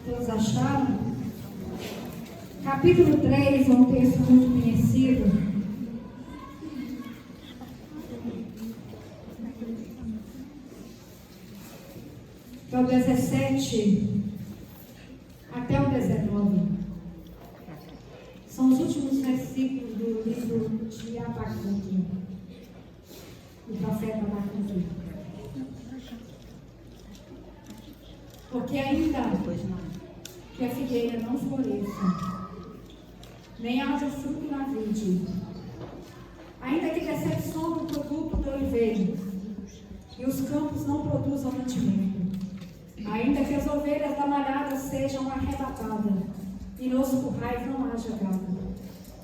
Todos acharam? Capítulo 3 é um texto muito conhecido. Que é o 17 até o 19. São os últimos versículos do livro de Abacuque, do profeta Abacuque. Porque ainda que a figueira não floresça, nem haja fruto na vide, ainda que decepcione o produto do oliveiro, e os campos não produzam mantimento, ainda que as ovelhas da malhada sejam arrebatadas, e nos currais não haja gado,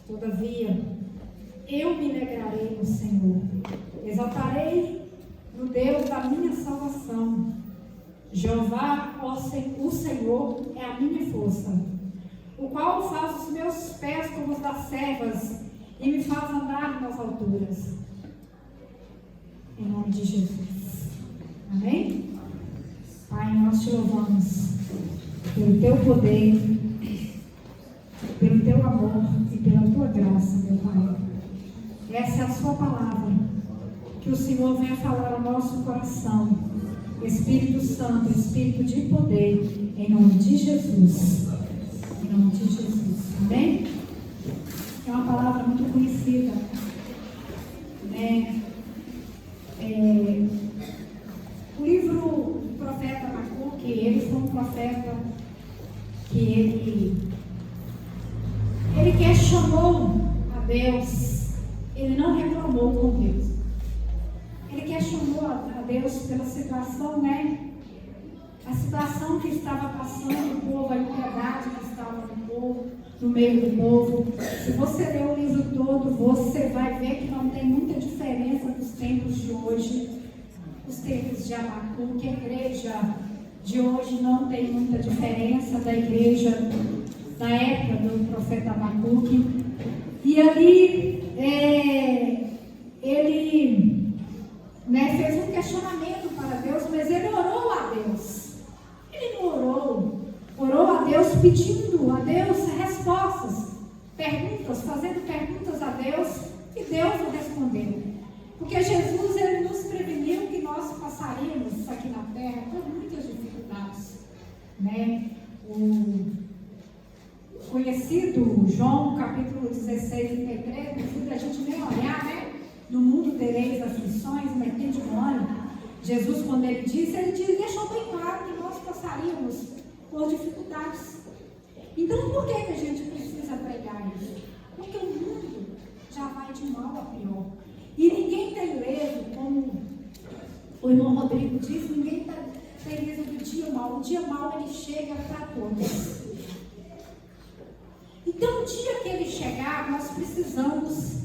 todavia, eu me alegrarei no Senhor, exaltarei no Deus da minha salvação. Jeová, o Senhor, é a minha força, o qual faz os meus pés como os das servas e me faz andar nas alturas. Em nome de Jesus. Amém? Pai, nós te louvamos pelo teu poder, pelo teu amor e pela tua graça, meu Pai. Essa é a sua palavra. Que o Senhor venha falar ao nosso coração. Espírito Santo, Espírito de poder, em nome de Jesus. Em nome de Jesus. Amém? É uma palavra muito conhecida, né? O livro do profeta Abacuque, ele foi um profeta que ele questionou a Deus, ele não reclamou com Deus. Ele questionou a Deus pela situação, né? A situação que estava passando o povo, a impiedade que estava no povo, no meio do povo. Se você ler o livro todo, você vai ver que não tem muita diferença dos tempos de hoje, os tempos de Abacuque. A igreja de hoje não tem muita diferença da igreja da época do profeta Abacuque. E ali, ele fez um questionamento para Deus, mas ele orou a Deus. Ele não orou a Deus pedindo a Deus respostas, perguntas, fazendo perguntas a Deus, e Deus o respondeu. Porque Jesus, ele nos preveniu que nós passaríamos aqui na terra por muitas dificuldades, né? O conhecido João, capítulo 16, 33, não precisa a gente nem olhar, né? No mundo tereis aflições, mas tem de ano. Jesus, quando ele deixou bem claro que nós passaríamos por dificuldades. Então, por que a gente precisa pregar isso? Porque o mundo já vai de mal a pior. E ninguém tem leso, como o irmão Rodrigo disse, ninguém tem leso do dia mal. O dia mal, ele chega para todos. Então, o dia que ele chegar, nós precisamos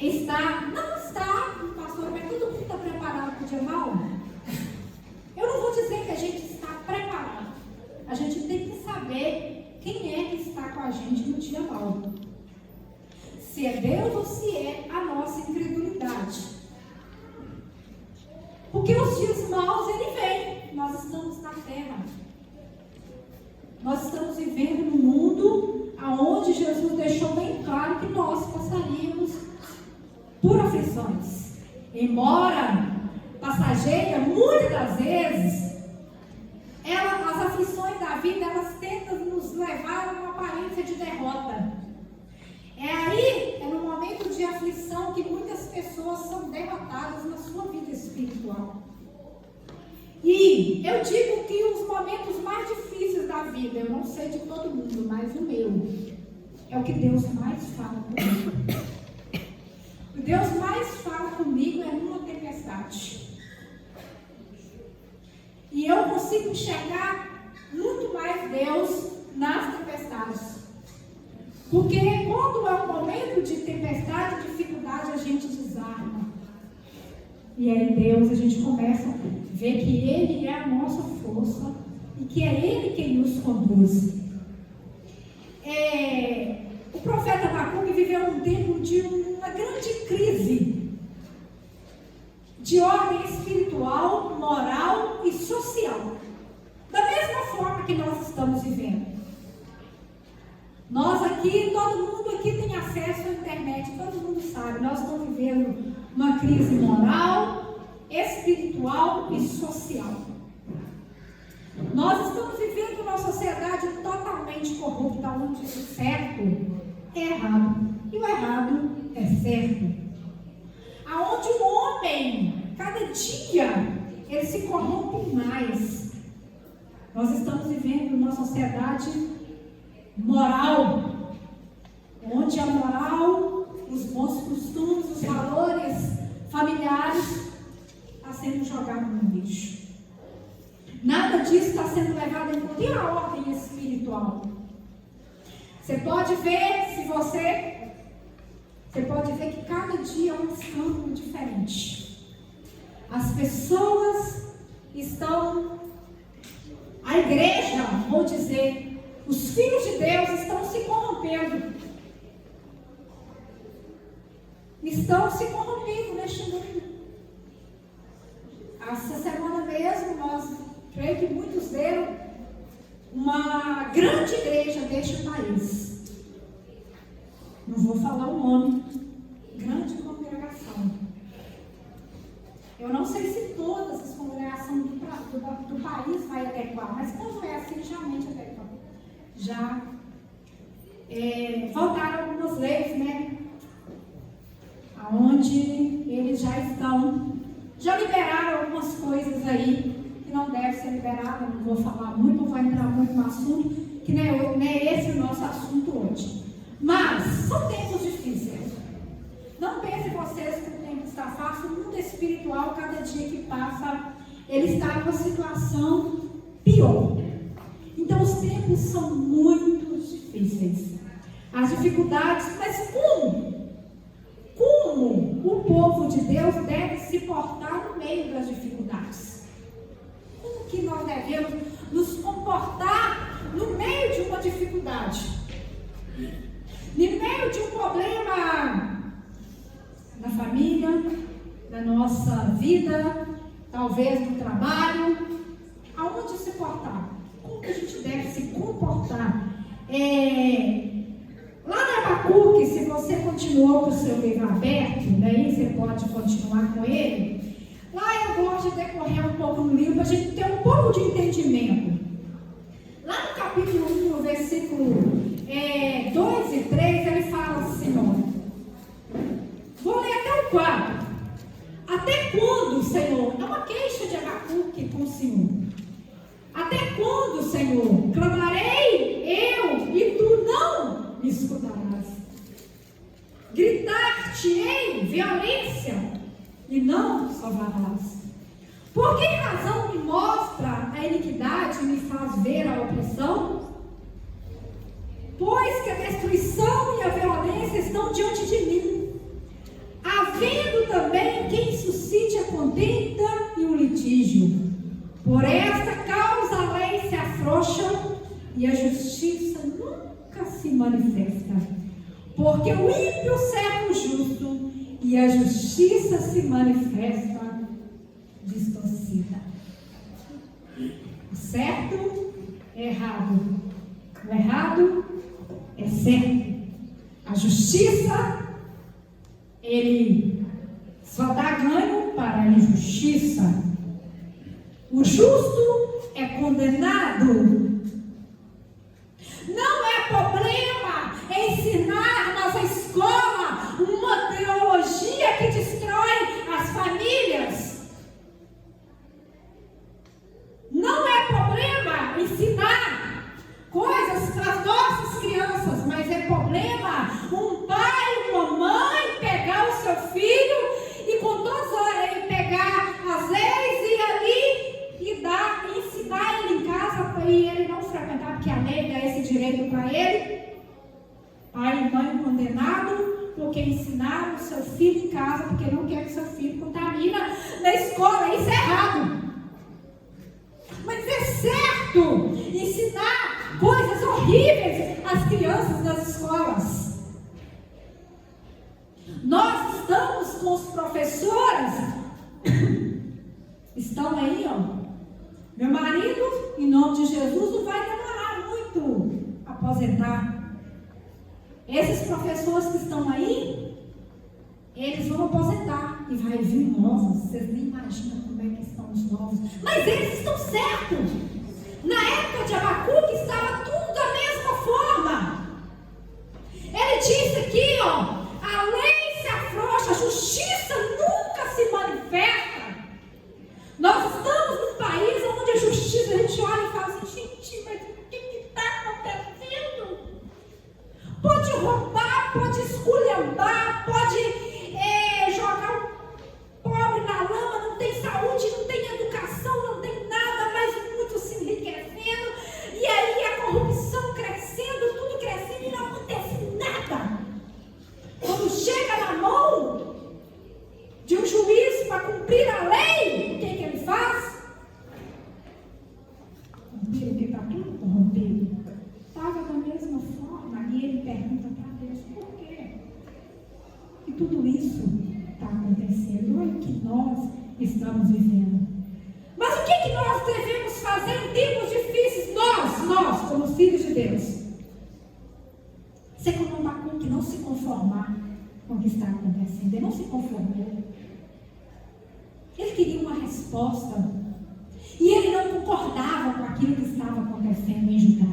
não está, pastor, mas todo mundo está preparado para o dia mau? Eu não vou dizer que a gente está preparado. A gente tem que saber quem é que está com a gente no dia mau. Se é Deus ou se é a nossa incredulidade. Porque os dias maus, ele vem. Nós estamos na terra. Nós estamos vivendo num mundo onde Jesus deixou bem claro que nós passaríamos por aflições. Embora passageira, muitas das vezes, as aflições da vida, elas tentam nos levar a uma aparência de derrota. É no momento de aflição que muitas pessoas são derrotadas na sua vida espiritual. E eu digo que os momentos mais difíceis da vida, eu não sei de todo mundo, mas o meu, é o que Deus mais fala comigo. O Deus mais fala comigo é numa tempestade. E eu consigo enxergar muito mais Deus nas tempestades. Porque quando é um momento de tempestade, dificuldade, a gente desarma. E aí Deus, a gente começa a ver que Ele é a nossa força e que é Ele quem nos conduz. O profeta Abacuque viveu um tempo de uma grande crise de ordem espiritual, moral e social. Da mesma forma que nós estamos estamos vivendo. Nós aqui, todo mundo aqui tem acesso à internet, todo mundo sabe, nós estamos vivendo uma crise moral, espiritual e social. Nós estamos vivendo uma sociedade totalmente corrupta, onde o certo é errado e o errado é certo. Aonde o homem, cada dia, ele se corrompe mais. Nós estamos vivendo uma sociedade moral, onde a moral, os bons costumes, os valores familiares estão sendo jogados no lixo. Nada disso está sendo levado em conta. E a ordem espiritual? Você pode ver, você pode ver que cada dia é um escândalo diferente. As pessoas estão, a igreja, vou dizer, os filhos de Deus estão se corrompendo. Estão se corrompendo neste mundo. Essa semana mesmo, nós creio que muitos deram uma grande igreja deste país. Não vou falar o nome. Grande congregação. Eu não sei se todas as congregações do país vai adequar, mas quando é assim, geralmente adequam. Já voltaram algumas leis, né? Onde eles já liberaram algumas coisas aí que não deve ser liberada. Não vou falar muito, não vou entrar muito no assunto, que não é esse o nosso assunto hoje. Mas são tempos difíceis. Não pensem vocês que o tempo está fácil. O mundo espiritual, cada dia que passa, ele está em uma situação pior. Então os tempos são muito difíceis. As dificuldades, mas como o povo de Deus deve se portar no meio das dificuldades? Como que nós devemos nos comportar no meio de uma dificuldade? No meio de um problema na família, na nossa vida, talvez no trabalho, aonde se portar? Como que a gente deve se comportar? Lá na Abacuque, se você continuou com o seu livro aberto, daí você pode continuar com ele. Lá eu gosto de decorrer um pouco no livro para a gente ter um pouco de entendimento. Lá no capítulo 1, no versículo 2 e 3, ele fala assim, ó. Vou ler até o 4. Até quando, Senhor? É uma queixa de Abacuque com o Senhor. Até quando, Senhor? Clamarei eu e tu não me escutarás. Gritar-te-ei violência e não salvarás. Por que razão me mostra a iniquidade e me faz ver a opressão? Pois que a destruição e a violência estão diante de mim, havendo também quem suscite a contenda e o litígio. Por esta causa a lei se afrouxa e a justiça nunca se manifesta. Porque o ímpio serve o justo e a justiça se manifesta distorcida. O certo é errado, o errado é certo. A justiça, ele só dá ganho para a injustiça. O justo é condenado. Não é problema ensinar na nossa escola uma teologia que destrói as famílias. Não é problema ensinar coisas para as nossas crianças, mas é problema um pai, uma mãe pegar o seu filho e com todos ele pegar as leis e ali e ensinar ele em casa e ele não frequentar, porque a lei dá esse direito para ele. Pai e mãe condenado porque ensinaram o seu filho em casa, porque não quer que seu filho contamina na escola. Isso é errado. Mas é certo ensinar coisas horríveis às crianças nas escolas. Nós estamos com os professores, estão aí, ó. Meu marido, em nome de Jesus, não vai demorar muito aposentar. Esses professores que estão aí, eles vão aposentar e vai vir novos. Vocês nem imaginam como é que estão os novos. Mas eles estão certos. Na época de Abacuque estava tudo da mesma forma. Ele disse aqui, ó, a lei se afrouxa, a justiça nunca se manifesta. Nós estamos num país onde a justiça, a gente olha e fala assim, gente, mas o que está acontecendo? Pode roubar, pode esculhambar, pode jogar o pobre na lama, não tem saúde, não tem educação, não tem nada, mas muito se enriquecendo, e aí a corrupção crescendo, tudo crescendo e não acontece nada. Quando chega na mão de um juiz para cumprir a lei, o que ele faz? Cumprir o que está tudo corrompido. Estava da mesma forma, e ele pergunta para Deus, por quê? E tudo isso está acontecendo. Olha o que nós estamos vivendo. Mas o que nós devemos fazer em tempos difíceis? Nós, como filhos de Deus. Ser como Abacuque, não se conformar com o que está acontecendo. Ele não se conformou. Ele queria uma resposta. E ele não concordava com aquilo que estava acontecendo em Judá.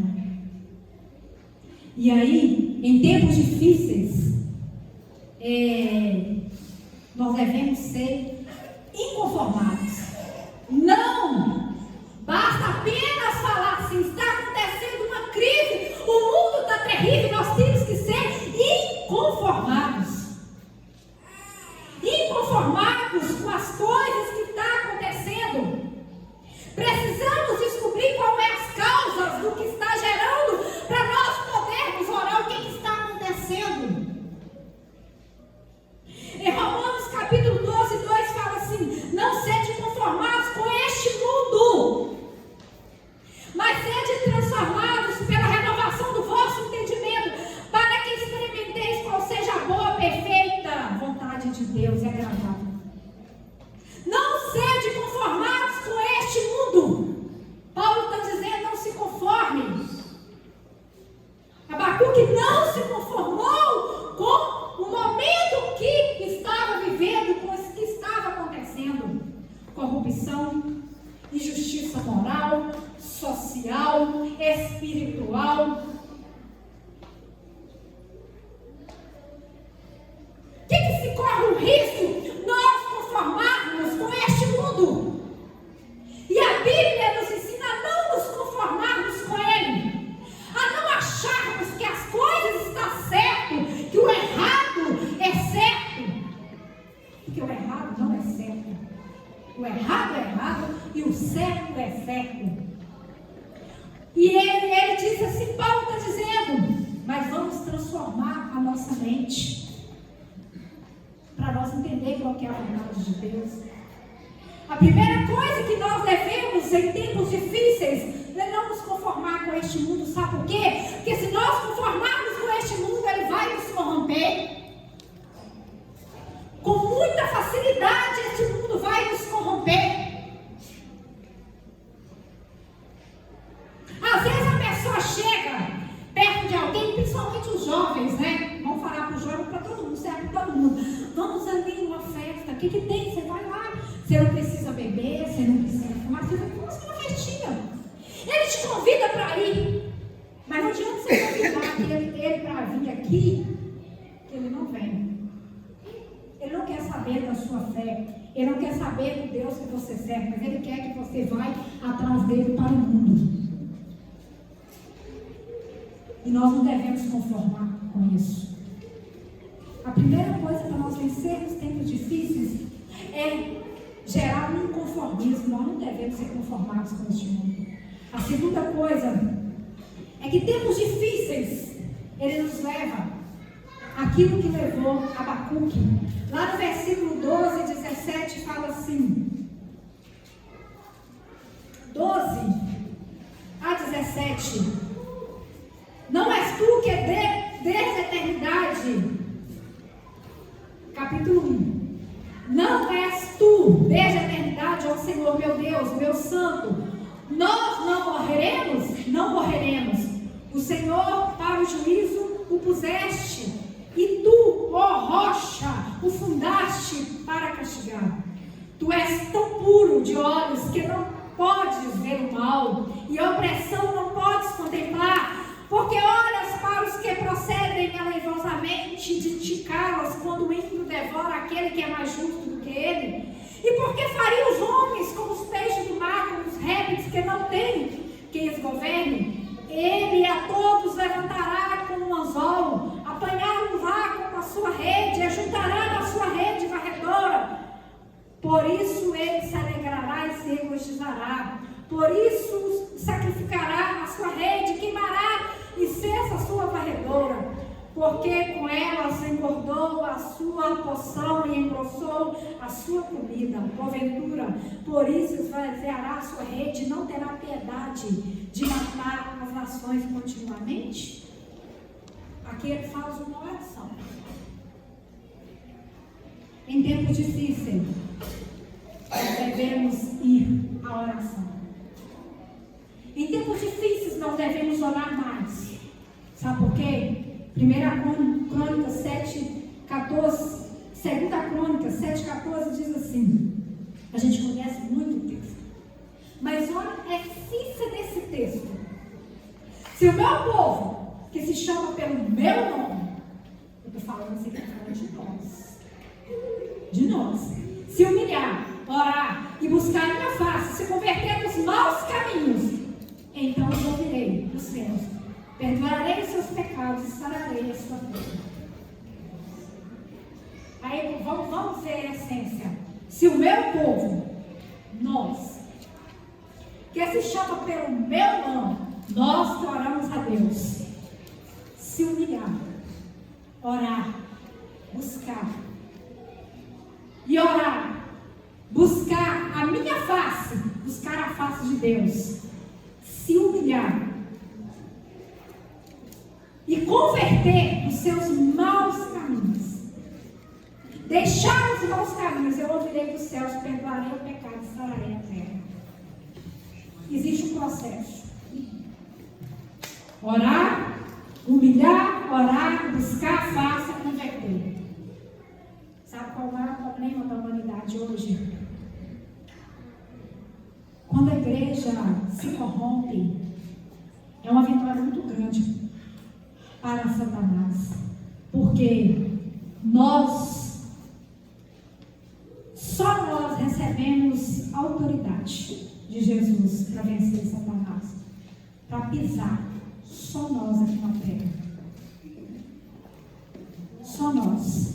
E aí, em tempos difíceis, nós devemos ser inconformados. Não basta apenas falar assim, está acontecendo uma crise, o mundo está terrível, nós temos que ser inconformados. Inconformados com as coisas que estão acontecendo. Precisamos descobrir qual é as causas do que está gerando para nós podermos orar o que está acontecendo. Em Romanos capítulo 12, 2 fala assim, não sede conformados com este mundo, mas sede transformados pela renovação do vosso entendimento, para que experimenteis qual seja a boa, perfeita vontade de Deus e agradável. Não sede conformados com este mundo. Paulo está dizendo, não se conforme. Abacuque não se conformou com o momento que estava vivendo, com o que estava acontecendo. Corrupção, injustiça moral, social, espiritual. O que se corre o risco? Nós conformarmos com este mundo. E a Bíblia nos ensina a não nos conformarmos com ele. A não acharmos que as coisas estão certas, que o errado é certo. Porque o errado não é certo. O errado é errado e o certo é certo. E ele diz assim, Paulo está dizendo, mas vamos transformar a nossa mente. Para nós entender qual que é a vontade de Deus. A primeira coisa que nós devemos em tempos difíceis é não nos conformar com este mundo. Sabe por quê? Porque se nós conformarmos com este mundo, ele vai nos corromper. Com muita facilidade, este mundo vai nos corromper. Às vezes a pessoa chega perto de alguém, principalmente os jovens, né? Vamos falar para os jovens, para todo mundo, serve para todo mundo. Vamos ali numa festa, o que tem? Você vai lá, você não precisa beber, você não precisa fumar, você vai fazer uma festinha. Ele te convida para ir, mas não adianta você convidar ele para vir aqui, que ele não vem. Ele não quer saber da sua fé, ele não quer saber do Deus que você serve, mas ele quer que você vá atrás dele para o mundo. E nós não devemos conformar com isso. A primeira coisa para nós vencermos tempos difíceis é gerar um inconformismo. Nós não devemos ser conformados com este mundo. A segunda coisa é que tempos difíceis, ele nos leva àquilo que levou Abacuque. Lá no versículo 12 e 17 fala assim, 12 a 17, não és tu que desde a eternidade, capítulo 1, não és tu desde a eternidade, ó Senhor meu Deus, meu santo, nós não morreremos? Não morreremos. O Senhor, para o juízo, o puseste, e tu, ó rocha, o fundaste para castigar. Tu és tão puro de olhos que não podes ver o mal, e a opressão não podes contemplar, porque olhas para os que procedem aleivosamente de te calas quando o ímpio devora aquele que é mais justo do que ele. E porque faria os homens como os peixes do mar, como os répteis que não têm quem os governe? Ele a todos levantará como um anzol, apanhá-los-á com a sua rede, ajuntará na sua rede varredora. Por isso ele se alegrará e se regozijara. Por isso sacrificará a sua rede, queimará e cessa a sua varredora. Porque com ela se engordou a sua porção e engrossou a sua comida. Porventura, por isso esvaziará a sua rede e não terá piedade de matar as nações continuamente. Aqui ele faz uma oração. Em tempos difíceis, nós devemos ir à oração. Em tempos difíceis, nós devemos orar mais. Sabe por quê? 1 Crônicas 7,14, 2 Crônicas 7,14 diz assim. A gente conhece muito o texto. Mas olha a essência desse texto. Se o meu povo, que se chama pelo meu nome, eu estou falando assim, de nós. De nós. Se humilhar, orar e buscar a minha face, se converter dos maus caminhos, então eu ouvirei dos céus, perdoarei os seus pecados e sararei a sua vida. Aí vamos ver a essência. Se o meu povo, nós, que se chama pelo meu nome, nós que oramos a Deus, se humilhar, orar, buscar e orar, buscar a minha face, buscar a face de Deus, se humilhar e converter os seus maus caminhos, deixar os maus caminhos, eu ouvirei dos céus, perdoarei o pecado e sararei a terra. Existe um processo. Orar, humilhar, orar, buscar a face e converter. Sabe qual é o maior problema da humanidade hoje? Quando a igreja se corrompe, é uma vitória muito grande para Satanás. Porque só nós recebemos autoridade de Jesus para vencer Satanás, para pisar. Só nós aqui na terra. Só nós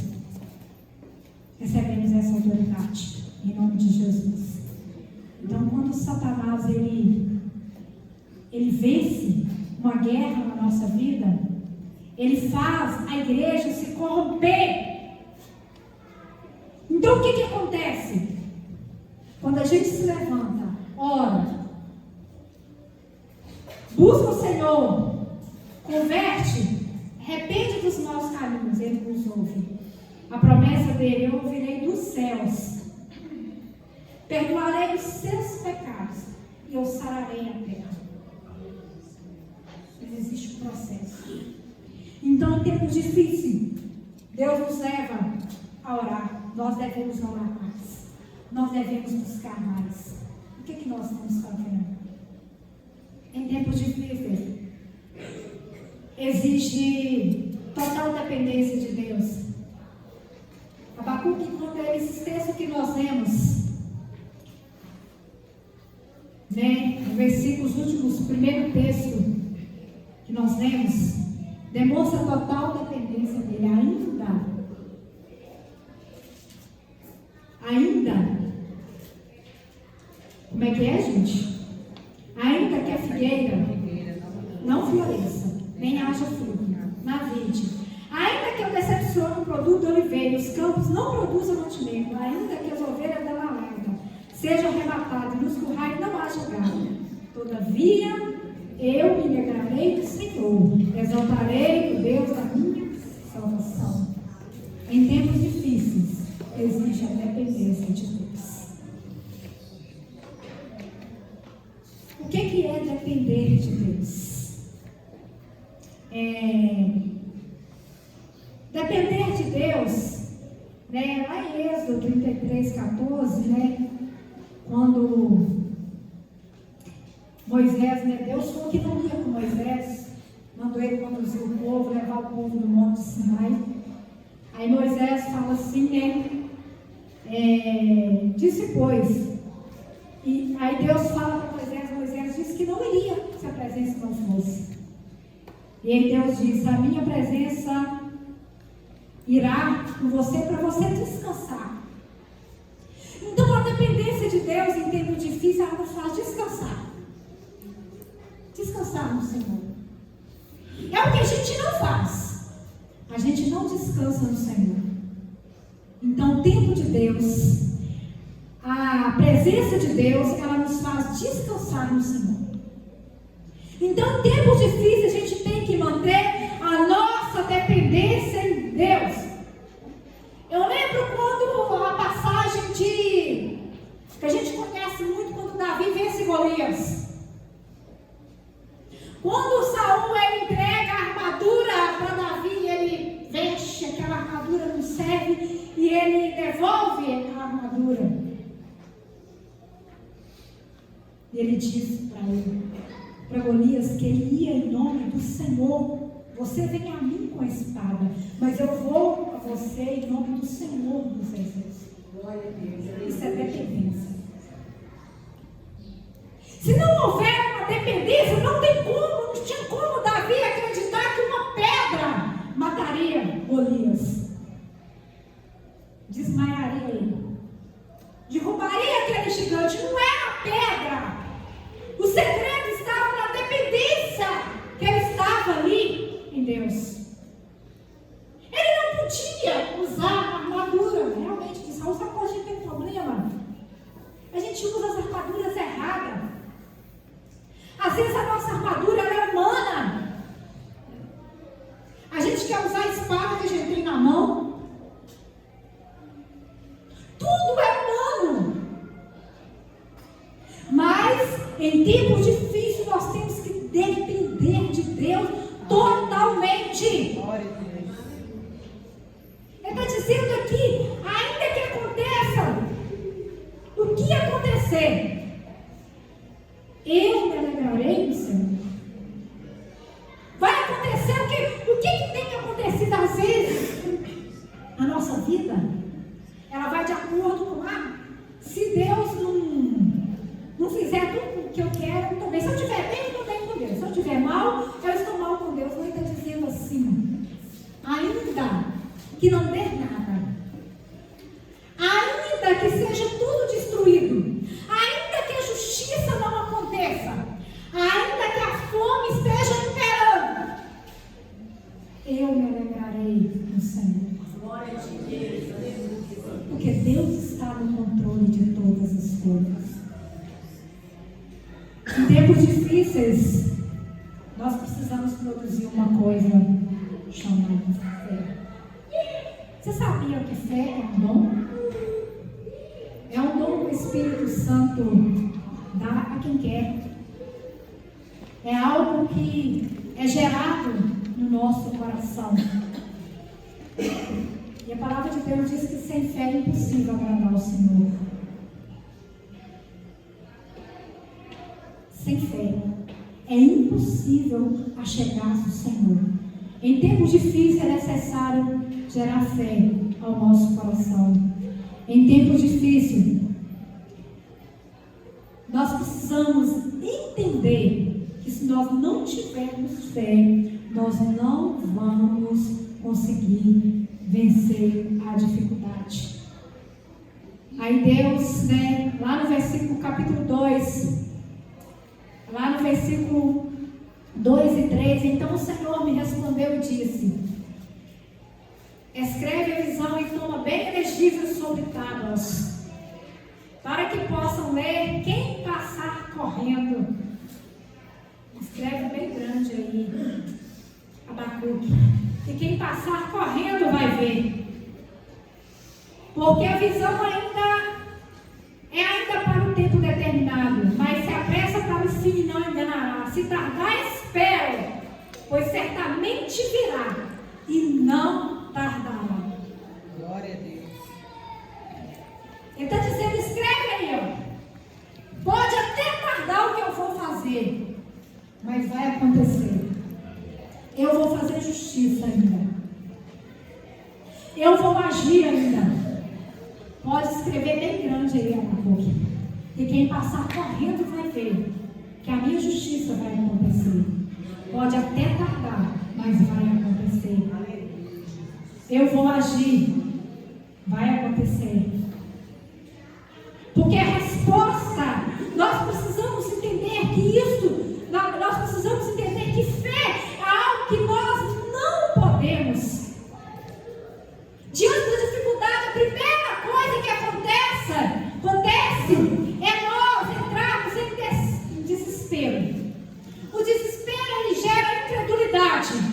recebemos essa autoridade em nome de Jesus. Então, quando Satanás ele vence uma guerra na nossa vida, ele faz a igreja se corromper. Então, o que acontece? Quando a gente se levanta, ora, busca o Senhor, converte, arrepende dos maus caminhos, ele nos ouve. A promessa dele, eu ouvirei dos céus, perdoarei os seus pecados e eu sararei a terra. Mas existe um processo. Então, em tempos difíceis, Deus nos leva a orar. Nós devemos orar mais. Nós devemos buscar mais. O que nós estamos fazendo? Em tempos difíceis, exige total dependência de Deus. Abacuque conta esse texto que nós lemos, né? No versículos últimos, o primeiro texto que nós lemos, demonstra total dependência dele. Ainda, como é que é, gente? Ainda que a figueira não floresça, nem haja fruto na vide, ainda que eu decepcione o produto do oliveira, os campos não produzam mantimento, ainda que as ovelhas dela larga sejam arrebatadas e nos currais não haja gado, todavia eu me alegrarei do Senhor, exaltarei o Deus da minha salvação. Em tempos difíceis, exige a dependência de Deus. O que é depender de Deus? Depender de Deus, né? Lá em Êxodo 33, 14, né? Quando Moisés, né? Deus falou que não ia com Moisés, mandou ele conduzir o povo, levar o povo no Monte Sinai. Aí Moisés fala assim, né? Disse, pois. E aí Deus fala para Moisés disse que não iria se a presença não fosse. E aí Deus diz, a minha presença irá com você para você descansar. Então a dependência de Deus em tempo difícil, ela nos faz descansar. Descansar no Senhor. É o que a gente não faz. A gente não descansa no Senhor. Então o tempo de Deus, a presença de Deus, ela nos faz descansar no Senhor. Então em tempos difíceis a gente tem que manter a nossa dependência em Deus. Eu lembro quando a passagem que a gente conhece muito, quando Davi vence Golias. Quando Saul ele entrega a armadura para Davi, ele veste aquela armadura, não serve, e ele devolve a armadura. E ele diz para Golias que ele ia em nome do Senhor. Você vem a mim com a espada, mas eu vou a você em nome do Senhor dos Exércitos. Glória a Deus. Isso é dependência. Se não houver uma dependência, não tinha como Davi acreditar que uma pedra mataria Golias. Desmaiaria ele. Derrubaria aquele gigante. Não era a pedra. O segredo estava na dependência que ele estava ali em Deus. Ele não podia usar a armadura. Realmente, de Saul, sabe qual a gente tem problema? A gente usa as armaduras erradas. Às vezes a nossa armadura é humana. A gente quer usar a espada que a gente tem na mão. Tudo é humano. Mas em tempos difíceis nós temos que depender de Deus totalmente. Ele está dizendo aqui, ainda que aconteça o que acontecer, eu me alegrarei no Senhor. Vai acontecer o que tem acontecido às vezes na nossa vida? Ela vai de acordo com se Deus não fizer tudo o que eu quero, também. Se eu estiver bem, eu estou bem com Deus. Se eu estiver mal, eu estou mal com Deus. Ele está dizendo assim, ainda que não dê nada, ainda que seja tudo destruído, ainda que a justiça não aconteça, ainda que a fome esteja imperando, eu me alegrarei no Senhor. Glória a Deus. Porque Deus está no controle de todas as coisas. Em tempos difíceis, nós precisamos produzir uma coisa chamada fé. Você sabia que fé é um dom? É um dom que o Espírito Santo dá a quem quer. É algo que é gerado no nosso coração. E a palavra de Deus diz que sem fé é impossível agradar ao Senhor. Sem fé é impossível achegar-se ao Senhor. Em tempos difíceis é necessário gerar fé ao nosso coração. Em tempos difíceis, nós precisamos entender que se nós não tivermos fé, nós não vamos conseguir vencer a dificuldade. Aí Deus, lá no versículo capítulo 2, lá no versículo 2 e 3, então o Senhor me respondeu e disse: escreve a visão em forma bem legível sobre tábuas, para que possam ler quem passar correndo. Escreve bem grande aí, Abacuque, que quem passar correndo vai ver. Porque a visão ainda para o tempo determinado, mas se apressa para o fim e não enganará. Se tardar, espere, pois certamente certamente virá e não tardará. Glória a Deus. Ele está dizendo, escreve aí, ó. Pode até tardar o que eu vou fazer, mas vai acontecer. Eu vou fazer justiça ainda. Eu vou agir ainda. Pode escrever bem grande aí, Abacuque. E quem passar correndo vai ver que a minha justiça vai acontecer. Pode até tardar, mas vai acontecer. Eu vou agir. Vai acontecer. Porque a resposta, nós precisamos entender que isso, nós precisamos entender que fé é algo que nós não podemos. Diante da dificuldade, a primeira coisa que acontece é nós entrarmos em desespero. O desespero, ele gera incredulidade.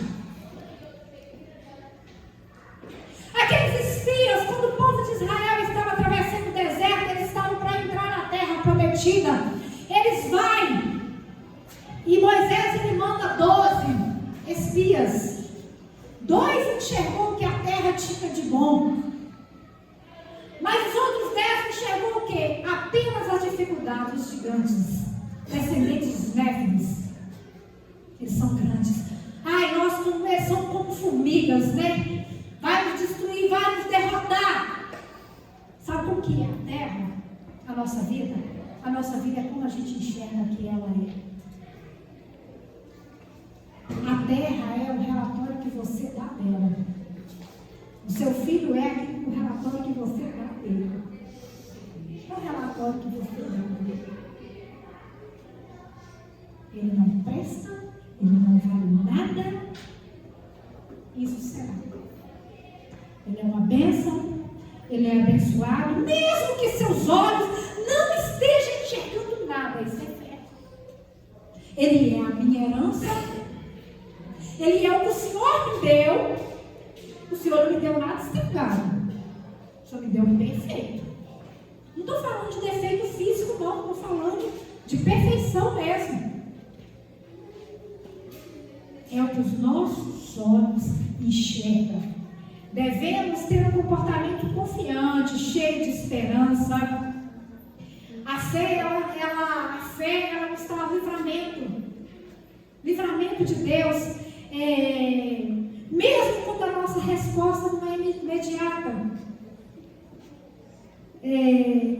Aqueles espias, quando o povo de Israel estava atravessando o deserto, eles estavam para entrar na terra prometida. Eles vão, e Moisés ele manda 12 espias. 2 enxergou que a terra tinha de bom, mas os outros 10 enxergou o quê? Apenas as dificuldades dos gigantes, descendentes dos Néfilis. Eles são grandes. Ai, nós somos como formigas, né? Vai nos destruir, vai nos derrotar. Sabe como que é a terra? A nossa vida? A nossa vida é como a gente enxerga que ela é. A terra é o relatório que você dá dela. O seu filho é o relatório que você dá dele. É o relatório que você dá dele. Ele não presta, ele não vale nada. Isso será. Ele é uma bênção, ele é abençoado, mesmo que seus olhos não estejam enxergando nada. Isso é fé. Ele é a minha herança. Ele é o que o Senhor me deu. O Senhor não me deu nada estragado. O Senhor me deu um perfeito. Não estou falando de defeito físico, não. Estou falando de perfeição mesmo. É o que os nossos olhos enxergam. Devemos ter um comportamento confiante, cheio de esperança. A fé, ela nos traz livramento. Livramento de Deus. Mesmo quando a nossa resposta não é imediata.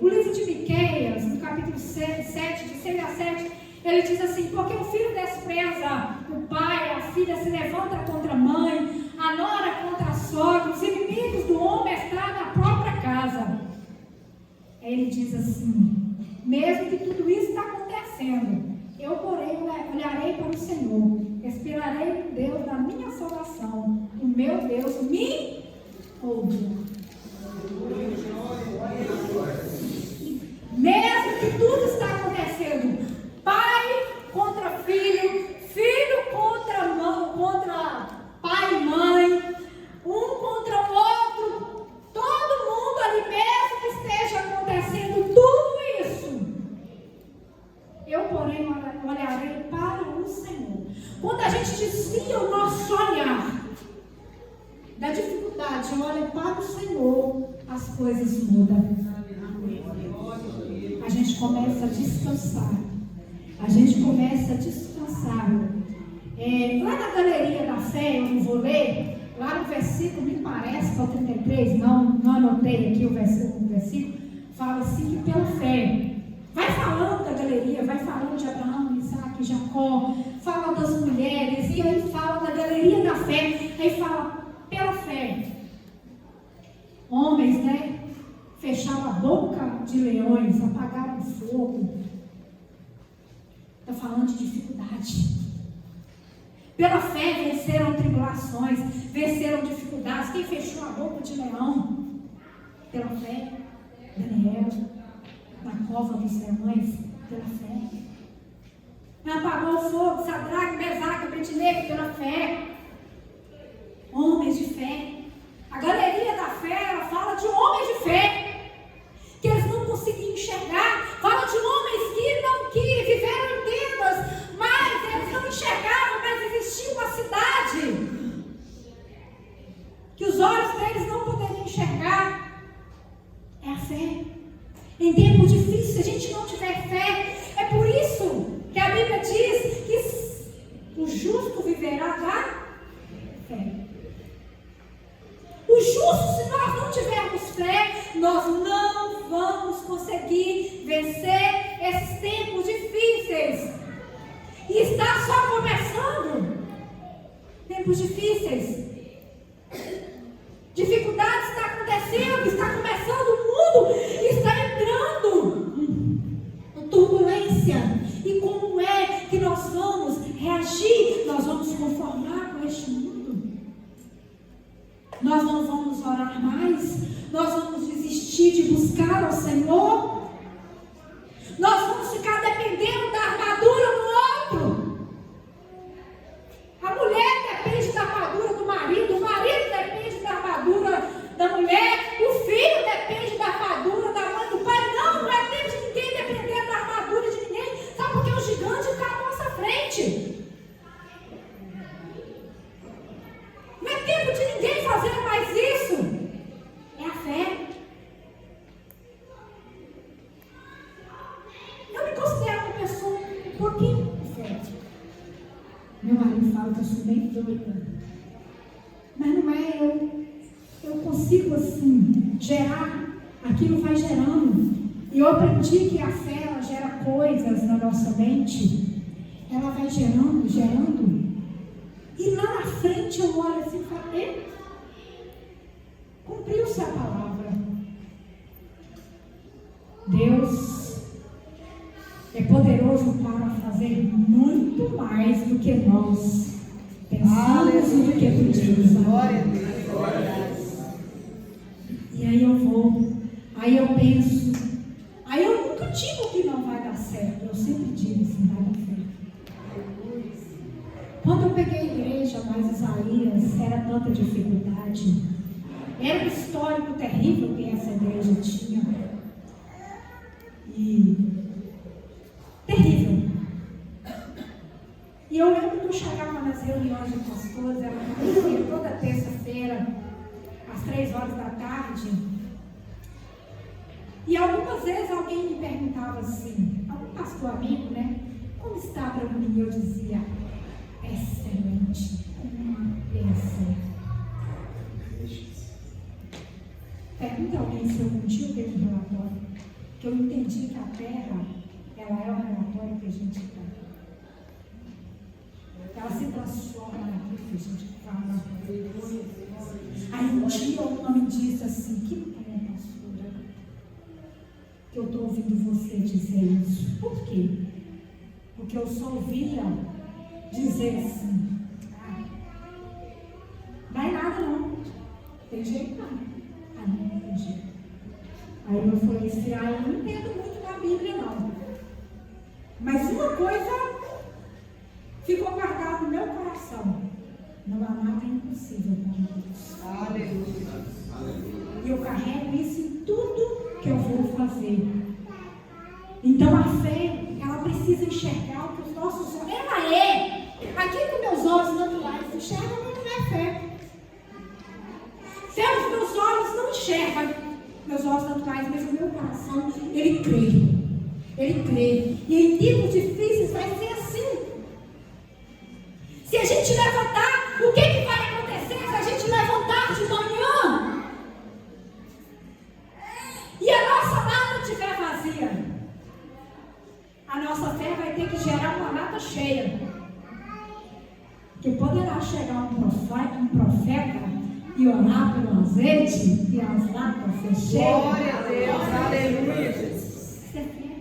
O livro de Miqueias, no capítulo 7, de 6 a 7, ele diz assim: porque o filho despreza o pai, a filha se levanta contra a mãe, a nora contra a sogra, os inimigos do homem estão na própria casa. Aí ele diz assim: mesmo que tudo isso está acontecendo, eu, porém, olharei para o Senhor, esperarei no Deus da minha salvação. O meu Deus me ouve. Mesmo que tudo está acontecendo, pai contra filho, filho contra pai e mãe, um contra o outro, todo mundo ali, mesmo que esteja acontecendo tudo isso, eu, porém, olharei para o Senhor. Quando a gente desvia o nosso olhar da dificuldade, olha para o Senhor, as coisas mudam. A gente começa a descansar. A gente começa a descansar. Lá na galeria da fé, eu não vou ler, lá no versículo, me parece, que é o 33, não anotei aqui o versículo, fala assim que pela fé. Vai falando da galeria, vai falando de Abraão, Isaac, Jacó, fala das mulheres, e aí fala da galeria da fé, aí fala pela fé. Homens, né? Fecharam a boca de leões, apagaram o fogo. Está falando de dificuldade. Pela fé venceram tribulações, venceram dificuldades. Quem fechou a boca de leão? Pela fé, Daniel. Na cova dos leões, pela fé. Apagou o fogo, Sadraque, Mesaque, Abednego, pela fé. Homens de fé. A galeria da fé, ela fala de homens de fé, que eles não conseguiam enxergar. Fala de homens que viveram em tendas, mas eles não enxergaram, mas existia uma cidade. O justo, se nós não tivermos fé, nós não vamos conseguir vencer esses tempos difíceis. E está só começando. Tempos difíceis. Dificuldades está acontecendo, está começando, o mundo está entrando em turbulência. E como é que nós vamos reagir? Nós vamos conformar com este mundo? Nós não vamos orar mais? Nós vamos desistir de buscar ao Senhor? Nós vamos ficar dependendo da armadura do outro? A mulher depende da armadura do marido, o marido depende da armadura da mulher, o filho depende da armadura da mãe, do pai. Não é tempo de ninguém depender da armadura de ninguém. Sabe por que o gigante está à nossa frente? Não é tempo de ninguém fazer mais isso. É a fé. Eu me considero uma pessoa um pouquinho fértil. Meu marido fala que eu sou bem doida. Mas não é, eu consigo assim, gerar, aquilo vai gerando. E eu aprendi que a fé, ela gera coisas na nossa mente. Ela vai gerando, gerando. E lá na frente eu olho assim e falo, cumpriu-se a palavra. Deus é poderoso para fazer muito mais do que nós pensamos e do que pedimos. Glória a Deus. E aí eu vou, aí eu penso, aí eu nunca digo que não vai dar certo, eu sempre digo assim, vai dar certo. Quando eu peguei a igreja, mas Isaías, era tanta dificuldade, era um histórico terrível que essa igreja tinha. E terrível. E eu lembro que eu chegava nas reuniões de pastores, era toda terça-feira, às 3 horas da tarde. E algumas vezes alguém me perguntava assim, algum pastor amigo, né? Como está para mim? E eu dizia, excelente, uma bênção. Pergunta alguém se eu contigo teve um relatório, que eu entendi que a terra, ela é o relatório que a gente dá. Ela se transforma naquilo que a gente fala. Aí um dia uma me disse assim, que bom, pastora, que eu estou ouvindo você dizer isso. Por quê? Porque eu só ouvia dizer assim, vai nada não, tem jeito não. Não tem jeito. Aí eu falei assim, eu não entendo muito da Bíblia não. Mas uma coisa ficou guardada no meu coração. Não há nada impossível para Deus. Aleluia. E eu carrego isso em tudo que eu vou fazer. Então a fé, ela precisa enxergar o que os nossos olhos, ela é. Aquilo que meus olhos naturais enxergam não é fé. Se os meus olhos não enxergam, meus olhos naturais, mas o meu coração, ele crê. Ele crê. E em tempos difíceis vai ser assim. Se a gente levantar, o que vai acontecer se a gente levantar de manhã? E a nossa lata estiver vazia? A nossa fé vai ter que gerar uma lata cheia. Que poderá chegar um profeta e orar pelo azeite e as latas ser cheias. Glória a Deus, aleluia. Isso é fé.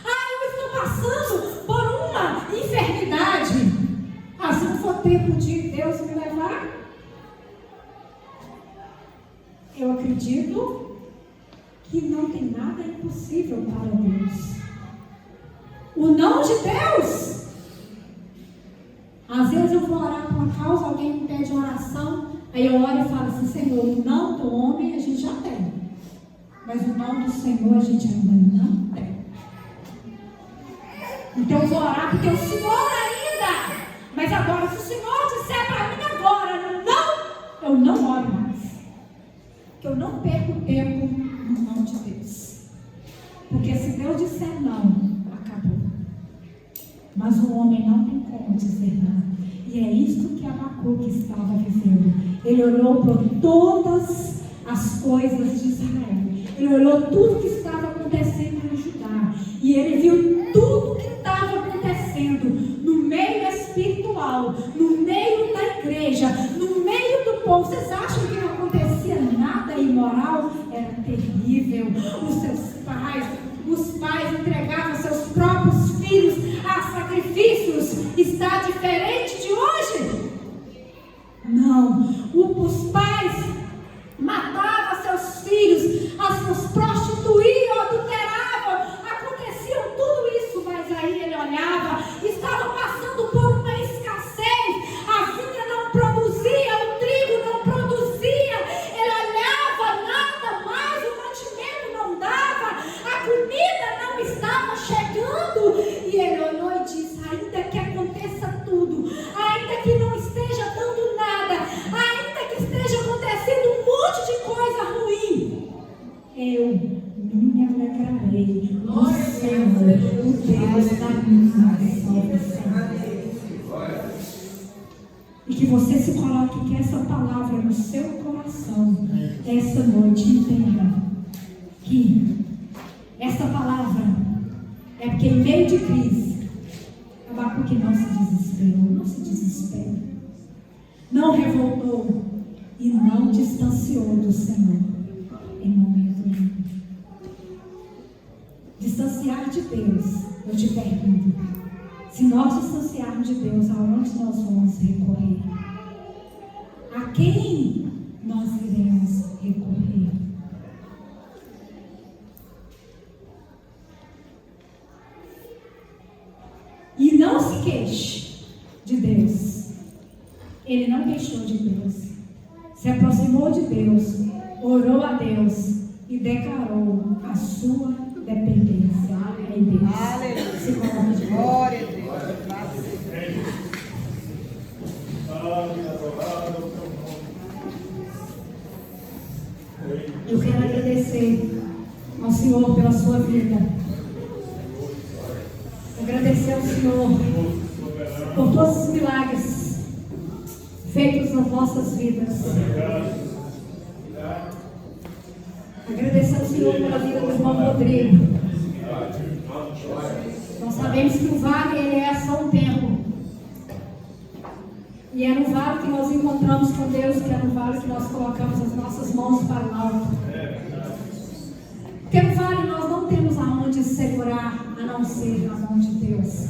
Eu estou passando por uma enfermidade. Se não for tempo de Deus me levar, eu acredito que não tem nada impossível para Deus. O não de Deus. Às vezes eu vou orar por uma causa, alguém me pede oração, aí eu oro e falo assim, Senhor, o não do homem a gente já tem, mas o não do Senhor a gente ainda não tem. Então eu vou orar porque o Senhor ainda, mas agora se o Senhor disser para mim agora, não, eu não oro mais, que eu não perco tempo no não de Deus, porque se Deus disser não, acabou. Mas o homem não tem como discernar. E é isso que Abacuque estava vivendo. Ele olhou por todas as coisas de Israel. Ele olhou tudo que estava acontecendo em Judá. E ele viu tudo que estava acontecendo no meio espiritual, no meio da igreja, no meio do povo. Vocês acham que não acontecia nada imoral? Era terrível. Os pais entregavam seus próprios filhos a sacrifícios. Está diferente de hoje? Não. Os pais matavam seus filhos, os prostituíam, adulteravam, aconteciam tudo isso, mas aí ele olhava, estava passando por uma escassez, a vinha não produzia, o trigo não produzia, ele olhava, nada mais, o mantimento não dava, a comida não estava chegando, e ele olhou e disse: ainda que aconteça tudo, ainda que não esteja dando nada, ainda que esteja acontecendo um monte de coisa ruim, eu me alegrarei no Senhor, o Deus da minha salvação. E que você se coloque com essa palavra no seu coração, essa noite, entenda que essa palavra é porque em meio de crise, Abacuque não se desesperou, não se desesperou, não revoltou e não distanciou do Senhor em momento nenhum. Distanciar de Deus, eu te pergunto, se nós distanciarmos de Deus, aonde nós vamos recorrer? A quem nós iremos recorrer? E não se queixe de Deus. Ele não queixou de Deus. Se aproximou de Deus, orou a Deus e declarou a sua dependência em Deus. Aleluia. Se coloque de Glória a Deus. Eu quero agradecer ao Senhor pela sua vida. Agradecer ao Senhor por todos os milagres feitos nas nossas vidas. Agradecer ao Senhor pela vida do irmão Rodrigo. Nós sabemos que o vale ele é só um tempo. E é no vale que nós encontramos com Deus, que é no vale que nós colocamos as nossas mãos para o alto. Porque no vale nós não temos aonde segurar, a não ser na mão de Deus.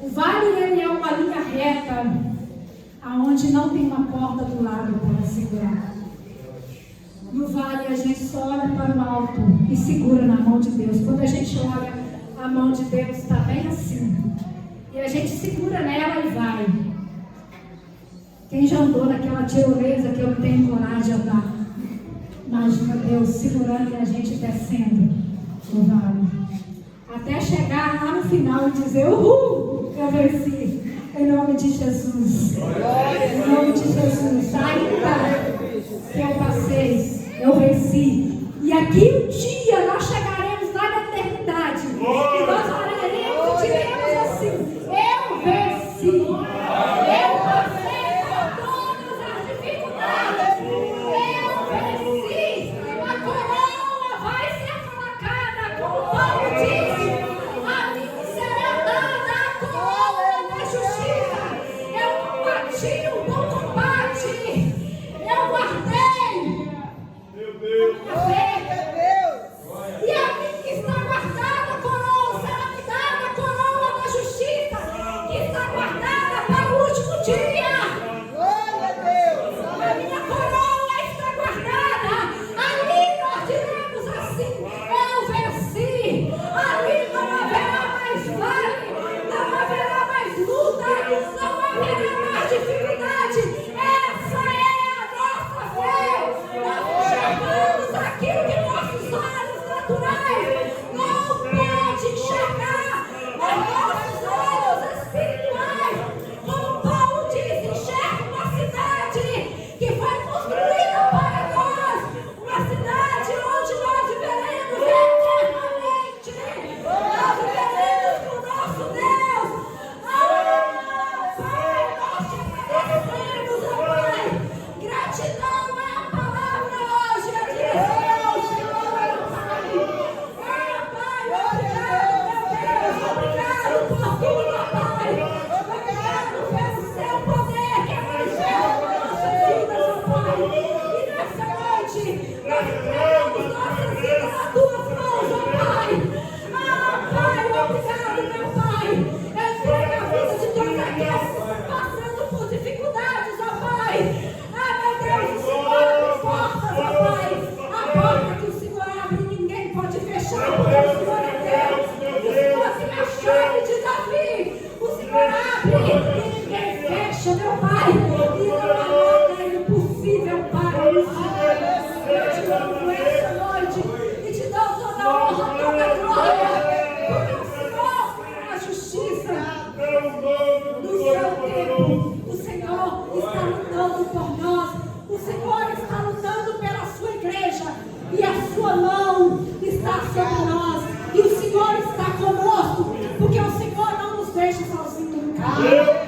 O vale ele é uma linha reta, aonde não tem uma porta do lado para segurar. No vale a gente só olha para o alto e segura na mão de Deus. Quando a gente olha, a mão de Deus está bem assim. E a gente segura nela e vai. Quem já andou naquela tirolesa que eu não tenho coragem de andar? Imagina Deus segurando e a gente descendo no vale. Até chegar lá no final e dizer: uhul, eu venci. Em nome de Jesus. Em nome de Jesus. Ainda que eu passei, eu venci. E aqui um dia nós chegaremos lá na eternidade. E nós oraremos e diremos assim: eu venci. Eu passei por todas as dificuldades. Eu venci. A coroa vai ser colocada, como Paulo disse. A mim será dada a coroa da justiça. Eu combati o bom combate. Eu guardei. Glória a Deus. casa.